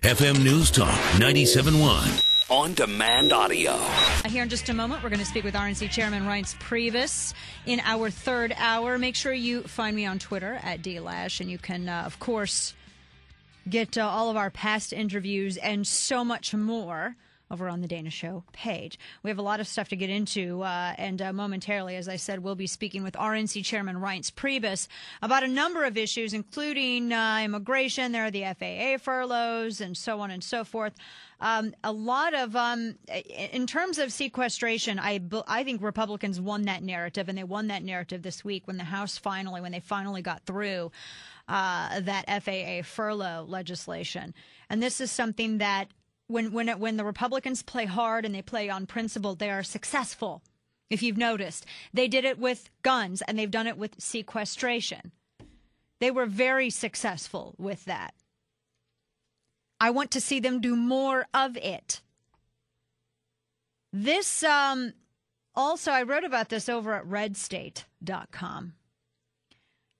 FM News Talk 97.1. On-demand audio. Here in just a moment, we're going to speak with RNC Chairman Reince Priebus in our third hour. Make sure you find me on Twitter at DLash, and you can, of course, get all of our past interviews and so much more over on the Dana Show page. We have a lot of stuff to get into, and momentarily, as I said, we'll be speaking with RNC Chairman Reince Priebus about a number of issues, including immigration. There are the FAA furloughs and so on and so forth. A lot of, in terms of sequestration, I think Republicans won that narrative, and they won that narrative this week when the House when they finally got through that FAA furlough legislation. And this is something that when the Republicans play hard and they play on principle, they are successful. If you've noticed, they did it with guns and they've done it with sequestration. They were very successful with that. I want to see them do more of it. This, also, I wrote about this over at redstate.com.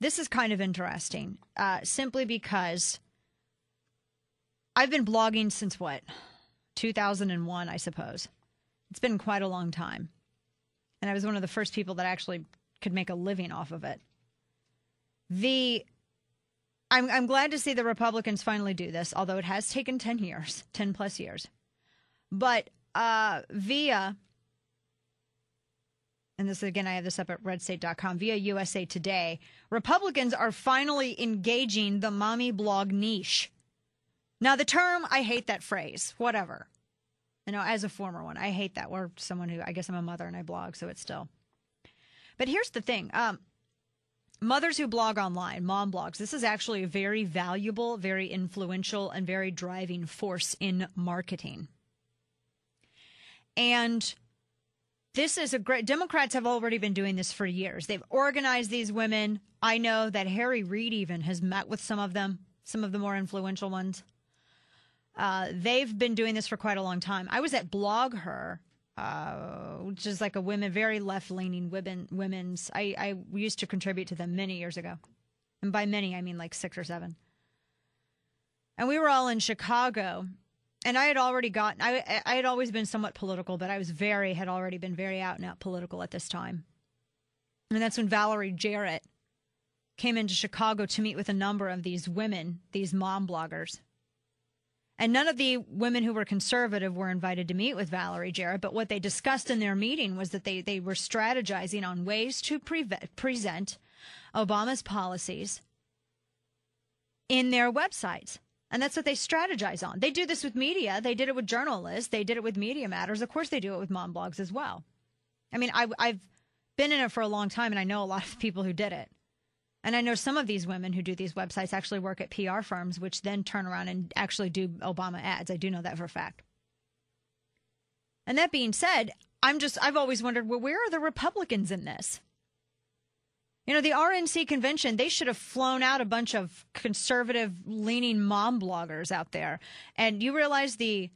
This is kind of interesting, simply because I've been blogging since, 2001, I suppose. It's been quite a long time. And I was one of the first people that actually could make a living off of it. I'm glad to see the Republicans finally do this, although it has taken 10 plus years. But via, and this again, I have this up at redstate.com, via USA Today, Republicans are finally engaging the mommy blog niche. Now, the term, I hate that phrase, whatever. As a former one, I hate that. Or someone who, I guess I'm a mother and I blog, so it's still. But here's the thing. Mothers who blog online, mom blogs, this is actually a very valuable, very influential, and very driving force in marketing. And this is Democrats have already been doing this for years. They've organized these women. I know that Harry Reid even has met with some of them, some of the more influential ones. They've been doing this for quite a long time. I was at Blog Her, which is like a very left-leaning women's. I used to contribute to them many years ago. And by many, I mean like 6 or 7. And we were all in Chicago. And I had already I had always been somewhat political, but I had already been very out and out political at this time. And that's when Valerie Jarrett came into Chicago to meet with a number of these women, these mom bloggers. And none of the women who were conservative were invited to meet with Valerie Jarrett, but what they discussed in their meeting was that they were strategizing on ways to present Obama's policies in their websites. And that's what they strategize on. They do this with media. They did it with journalists. They did it with Media Matters. Of course, they do it with mom blogs as well. I mean, I've been in it for a long time, and I know a lot of people who did it. And I know some of these women who do these websites actually work at PR firms, which then turn around and actually do Obama ads. I do know that for a fact. And that being said, I've always wondered, well, where are the Republicans in this? The RNC convention, they should have flown out a bunch of conservative-leaning mom bloggers out there. And you realize the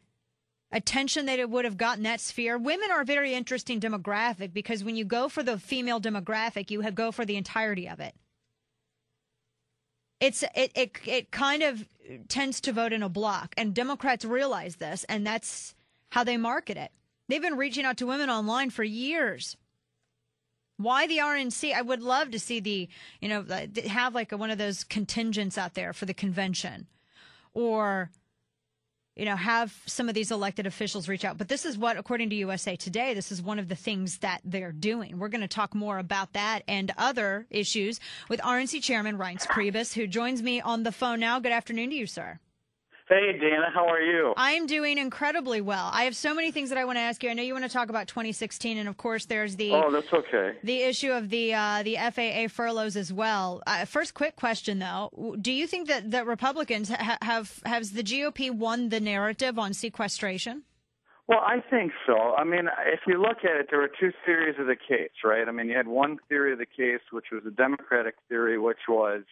attention that it would have gotten that sphere. Women are a very interesting demographic because when you go for the female demographic, you go for the entirety of it. It kind of tends to vote in a block, and Democrats realize this, and that's how they market it. They've been reaching out to women online for years. Why the RNC? I would love to see have like one of those contingents out there for the convention, or have some of these elected officials reach out. But this is what, according to USA Today, this is one of the things that they're doing. We're going to talk more about that and other issues with RNC Chairman Reince Priebus, who joins me on the phone now. Good afternoon to you, sir. Hey, Dana, how are you? I'm doing incredibly well. I have so many things that I want to ask you. I know you want to talk about 2016, and of course, there's the that's okay. The issue of the FAA furloughs as well. First, quick question though: do you think that Republicans has the GOP won the narrative on sequestration? Well, I think so. I mean, if you look at it, there were two theories of the case, right? I mean, you had one theory of the case, which was the Democratic theory, which was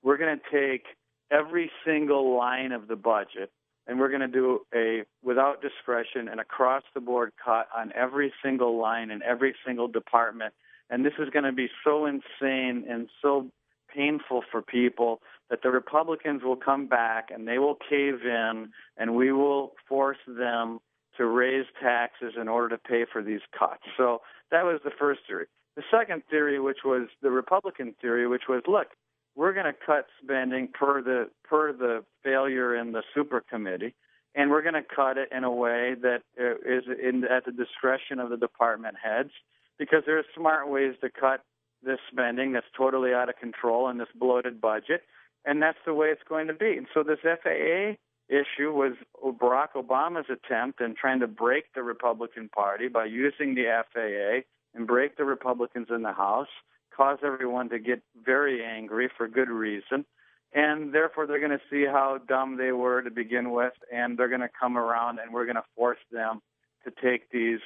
we're going to take every single line of the budget, and we're going to do a without discretion and across-the-board cut on every single line in every single department. And this is going to be so insane and so painful for people that the Republicans will come back and they will cave in and we will force them to raise taxes in order to pay for these cuts. So that was the first theory. The second theory, which was the Republican theory, which was, look, we're going to cut spending per the failure in the super committee, and we're going to cut it in a way that is at the discretion of the department heads, because there are smart ways to cut this spending that's totally out of control in this bloated budget, and that's the way it's going to be. And so this FAA issue was Barack Obama's attempt in trying to break the Republican Party by using the FAA and break the Republicans in the House, cause everyone to get very angry for good reason, and therefore they're going to see how dumb they were to begin with, and they're going to come around and we're going to force them to take these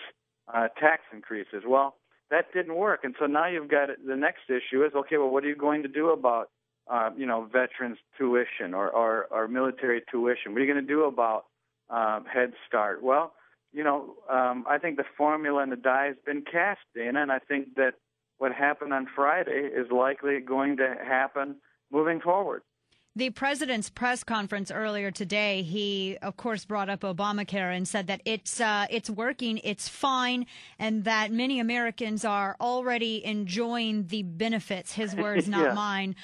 tax increases. Well, that didn't work, and so now you've got the next issue is, okay, well, what are you going to do about veterans tuition or military tuition? What are you going to do about Head Start? Well, I think the formula and the die has been cast, Dana, and I think that what happened on Friday is likely going to happen moving forward. The president's press conference earlier today, he, of course, brought up Obamacare and said that it's working, it's fine, and that many Americans are already enjoying the benefits. His words, not mine.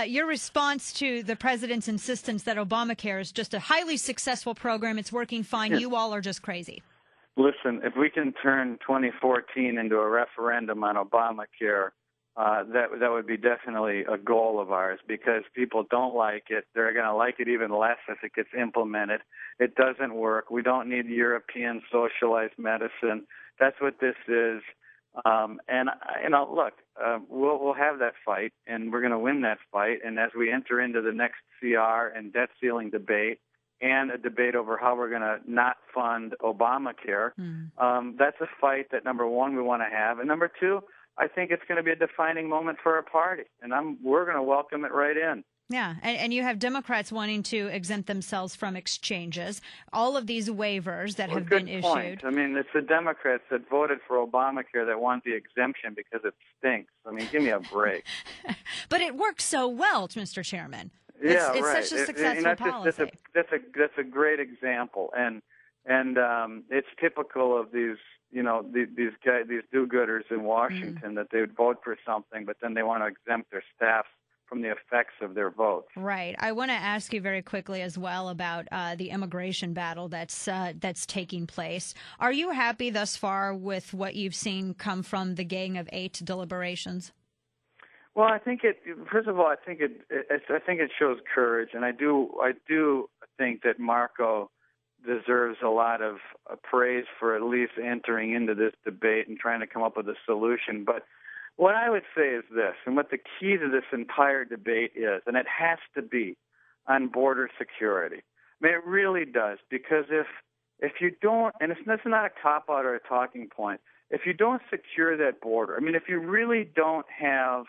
Your response to the president's insistence that Obamacare is just a highly successful program, it's working fine, you all are just crazy. Listen, if we can turn 2014 into a referendum on Obamacare, that would be definitely a goal of ours, because people don't like it. They're going to like it even less if it gets implemented. It doesn't work. We don't need European socialized medicine. That's what this is. Look, we'll have that fight, and we're going to win that fight. And as we enter into the next CR and debt ceiling debate, and a debate over how we're going to not fund Obamacare, that's a fight that, number one, we want to have. And number two, I think it's going to be a defining moment for our party, and we're going to welcome it right in. Yeah, and you have Democrats wanting to exempt themselves from exchanges, all of these waivers that have been issued. Point. I mean, it's the Democrats that voted for Obamacare that want the exemption because it stinks. I mean, give me a break. But it works so well, Mr. Chairman. Yeah, it's right. such a successful policy. That's a great example, and it's typical of these guys, these do-gooders in Washington, that they would vote for something, but then they want to exempt their staff from the effects of their votes. Right. I want to ask you very quickly as well about the immigration battle that's taking place. Are you happy thus far with what you've seen come from the Gang of Eight deliberations? Well, I think first of all, I think it shows courage, and I do think that Marco deserves a lot of praise for at least entering into this debate and trying to come up with a solution. But what I would say is this, and what the key to this entire debate is, and it has to be on border security. I mean, it really does, because if you don't, and it's not a cop-out or a talking point, if you don't secure that border, I mean, if you really don't have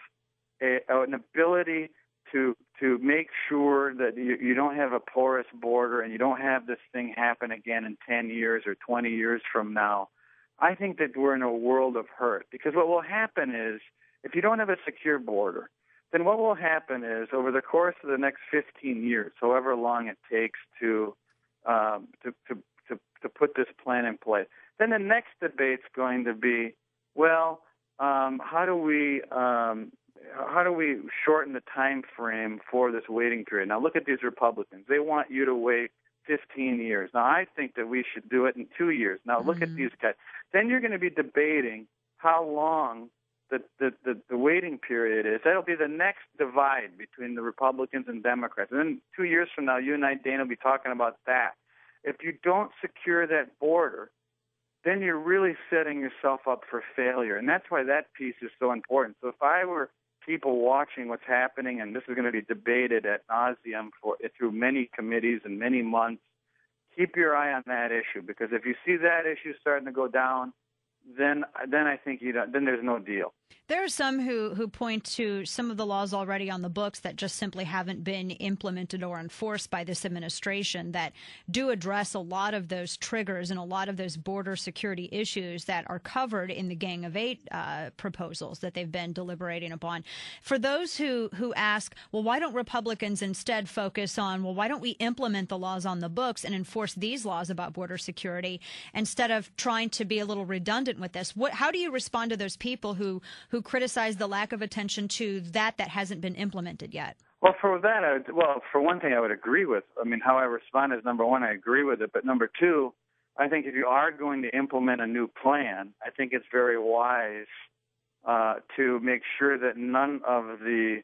an ability to make sure that you don't have a porous border and you don't have this thing happen again in 10 years or 20 years from now, I think that we're in a world of hurt. Because what will happen is, if you don't have a secure border, then what will happen is, over the course of the next 15 years, however long it takes to put this plan in place, then the next debate's going to be, well, how do we shorten the time frame for this waiting period? Now, look at these Republicans. They want you to wait 15 years. Now, I think that we should do it in 2 years. Now, look at these guys. Then you're going to be debating how long the waiting period is. That'll be the next divide between the Republicans and Democrats. And then 2 years from now, you and I, Dana, will be talking about that. If you don't secure that border, then you're really setting yourself up for failure. And that's why that piece is so important. So if I were people watching what's happening, and this is going to be debated ad nauseum through many committees and many months, keep your eye on that issue, because if you see that issue starting to go down, then I think then there's no deal. There are some who point to some of the laws already on the books that just simply haven't been implemented or enforced by this administration that do address a lot of those triggers and a lot of those border security issues that are covered in the Gang of Eight proposals that they've been deliberating upon. For those who ask, well, why don't Republicans instead focus on, well, why don't we implement the laws on the books and enforce these laws about border security instead of trying to be a little redundant with this? How do you respond to those people who criticize the lack of attention to that hasn't been implemented yet? Well, for that, for one thing, I would agree with. I mean, how I respond is, number one, I agree with it. But number two, I think if you are going to implement a new plan, I think it's very wise to make sure that none of the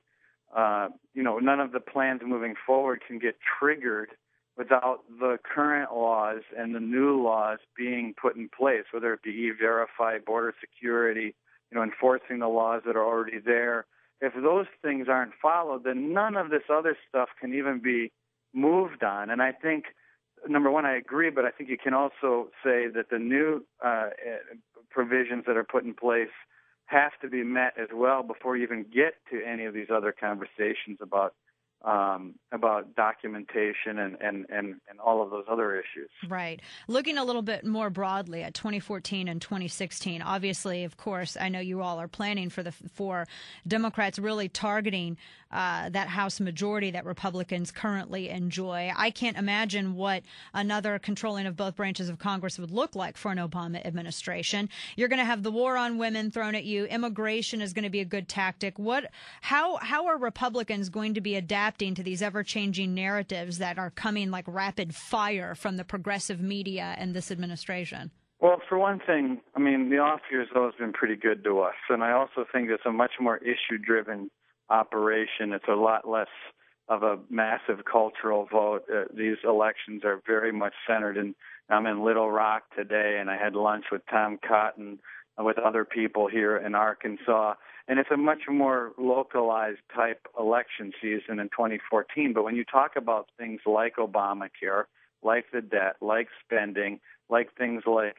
plans moving forward can get triggered without the current laws and the new laws being put in place, whether it be E-Verify, border security, enforcing the laws that are already there. If those things aren't followed, then none of this other stuff can even be moved on. And I think, number one, I agree, but I think you can also say that the new provisions that are put in place have to be met as well before you even get to any of these other conversations about documentation and all of those other issues. Right. Looking a little bit more broadly at 2014 and 2016, obviously, of course, I know you all are planning for Democrats really targeting that House majority that Republicans currently enjoy. I can't imagine what another controlling of both branches of Congress would look like for an Obama administration. You're going to have the war on women thrown at you. Immigration is going to be a good tactic. How are Republicans going to be adapting to these ever-changing narratives that are coming like rapid fire from the progressive media and this administration? Well, for one thing, I mean, the off years have always been pretty good to us, and I also think it's a much more issue-driven operation. It's a lot less of a massive cultural vote. These elections are very much centered in. I'm in Little Rock today, and I had lunch with Tom Cotton, with other people here in Arkansas. And it's a much more localized type election season in 2014. But when you talk about things like Obamacare, like the debt, like spending, like things like,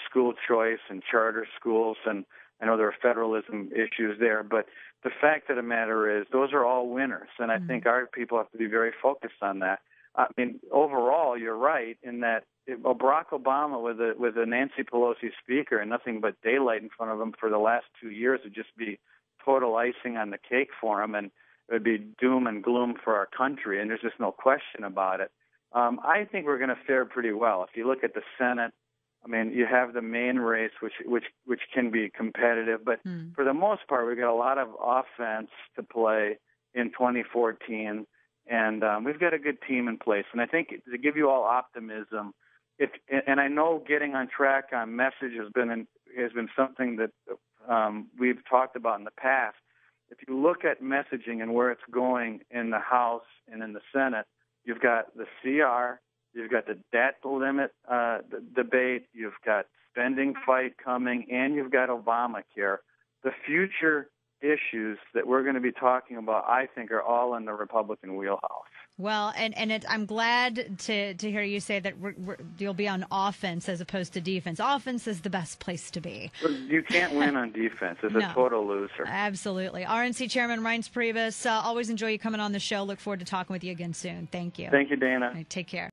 school choice and charter schools, and I know there are federalism issues there, but the fact of the matter is those are all winners. And I think our people have to be very focused on that. I mean, overall, you're right in that Barack Obama with a Nancy Pelosi speaker and nothing but daylight in front of him for the last 2 years would just be total icing on the cake for him, and it would be doom and gloom for our country, and there's just no question about it. I think we're going to fare pretty well. If you look at the Senate, I mean, you have the main race, which can be competitive, but for the most part, we've got a lot of offense to play in 2014, and we've got a good team in place. And I think to give you all optimism, and I know getting on track on message has been something that we've talked about in the past. If you look at messaging and where it's going in the House and in the Senate, you've got the CR, you've got the debt limit debate, you've got spending fight coming, and you've got Obamacare. The future issues that we're going to be talking about, I think, are all in the Republican wheelhouse. Well, I'm glad to hear you say that you'll be on offense as opposed to defense. Offense is the best place to be. You can't win on defense. It's a total loser. Absolutely. RNC Chairman Reince Priebus, always enjoy you coming on the show. Look forward to talking with you again soon. Thank you. Thank you, Dana. Right, take care.